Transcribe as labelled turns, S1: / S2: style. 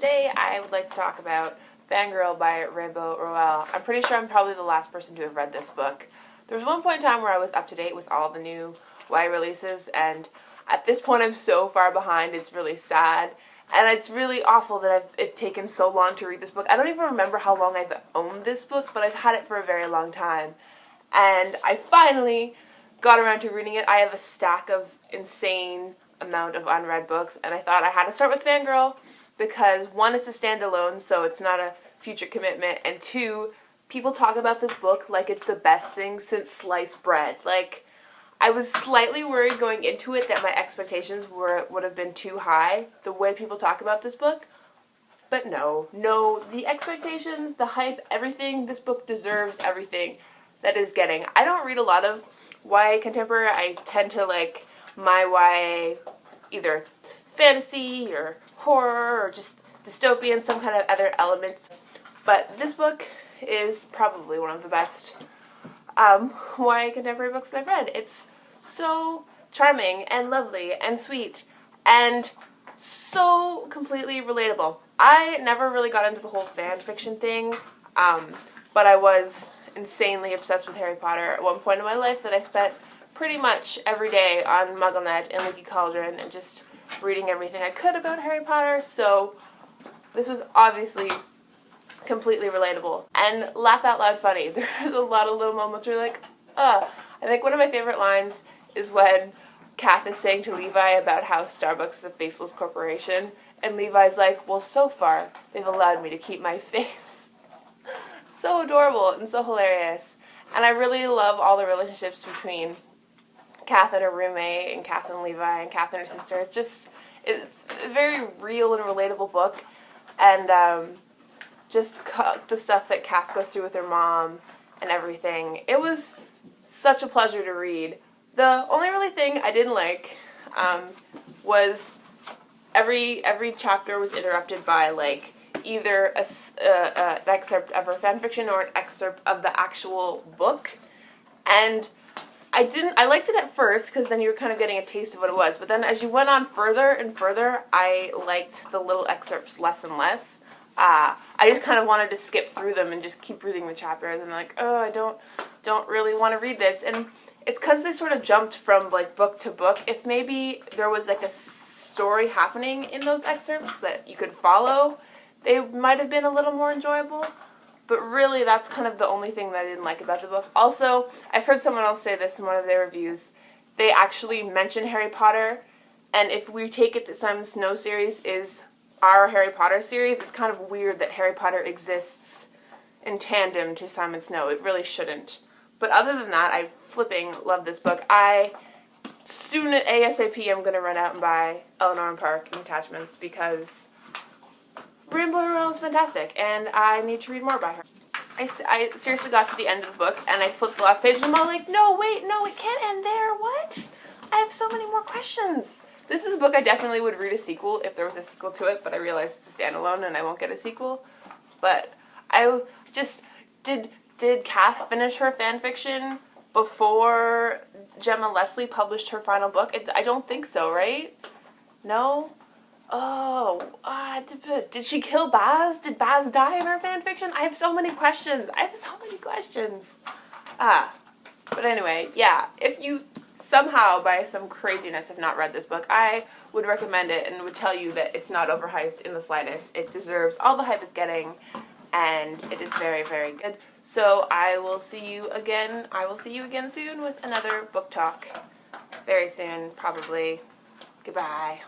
S1: today I would like to talk about Fangirl by Rainbow Rowell. I'm pretty sure I'm probably the last person to have read this book. There was one point in time where I was up to date with all the new YA releases, and at this point I'm so far behind, it's really sad. And it's really awful that it's taken so long to read this book. I don't even remember how long I've owned this book, but I've had it for a very long time. And I finally got around to reading it. I have a stack of insane amount of unread books, and I thought I had to start with Fangirl because one, it's a standalone, so it's not a future commitment, and two, people talk about this book like it's the best thing since sliced bread. Like, I was slightly worried going into it that my expectations would have been too high, the way people talk about this book. But no, the expectations, the hype, everything, this book deserves everything that is getting. I don't read a lot of YA contemporary. I tend to like my YA either fantasy or horror or just dystopian, some kind of other elements. But this book is probably one of the best YA contemporary books that I've read. It's so charming and lovely and sweet and so completely relatable. I never really got into the whole fan fiction thing, but I was insanely obsessed with Harry Potter at one point in my life that I spent pretty much every day on MuggleNet and Leaky Cauldron and just reading everything I could about Harry Potter, so this was obviously completely relatable and laugh out loud funny. There's a lot of little moments where you're like, I think one of my favorite lines is when Kath is saying to Levi about how Starbucks is a faceless corporation, and Levi's like, well, so far they've allowed me to keep my face. So adorable and so hilarious. And I really love all the relationships between Kath and her roommate, and Kath and Levi, and Kath and her sister. It's a very real and relatable book. And just the stuff that Kath goes through with her mom and everything. It was such a pleasure to read. The only really thing I didn't like was every chapter was interrupted by like either an excerpt of her fanfiction or an excerpt of the actual book. And I liked it at first because then you were kind of getting a taste of what it was. But then as you went on further and further, I liked the little excerpts less and less. I just kind of wanted to skip through them and just keep reading the chapters, and like, oh, I don't really want to read this. And it's because they sort of jumped from like book to book. If maybe there was like a story happening in those excerpts that you could follow, they might have been a little more enjoyable. But really, that's kind of the only thing that I didn't like about the book. Also, I've heard someone else say this in one of their reviews. They actually mention Harry Potter, and if we take it that Simon Snow series is our Harry Potter series, it's kind of weird that Harry Potter exists in tandem to Simon Snow. It really shouldn't. But other than that, I flipping love this book. Soon ASAP, I'm going to run out and buy Eleanor and Park and Attachments because Rainbow Rowell is fantastic, and I need to read more by her. I seriously got to the end of the book, and I flipped the last page, and I'm all like, no, wait, no, it can't end there. What? I have so many more questions. This is a book I definitely would read a sequel if there was a sequel to it, but I realized it's a standalone and I won't get a sequel. But I just, did Kath finish her fanfiction before Gemma Leslie published her final book? I don't think so, right? No? Oh, did she kill Baz? Did Baz die in her fanfiction? I have so many questions. But anyway, yeah, if you somehow, by some craziness, have not read this book, I would recommend it and would tell you that it's not overhyped in the slightest. It deserves all the hype it's getting, and it is very, very good. So I will see you again soon with another book talk. Very soon, probably. Goodbye.